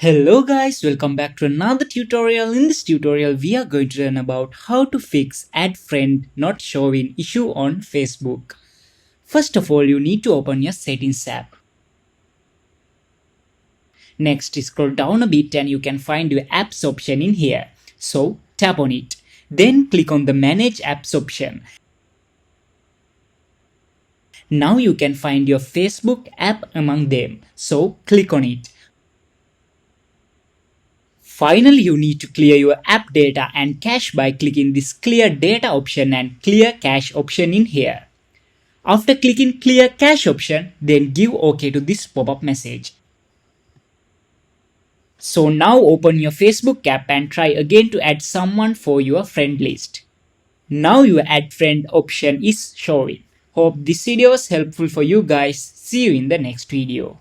Hello guys, welcome back to another tutorial. In this tutorial, we are going to learn about how to fix add friend not showing issue on Facebook. First of all, you need to open your settings app. Next, scroll down a bit and you can find your apps option in here. So tap on it. Then click on the manage apps option. Now you can find your Facebook app among them. So click on it. Finally, you need to clear your app data and cache by clicking this clear data option and clear cache option in here. After clicking clear cache option, then give OK to this pop-up message. So now open your Facebook app and try again to add someone for your friend list. Now your add friend option is showing. Hope this video was helpful for you guys. See you in the next video.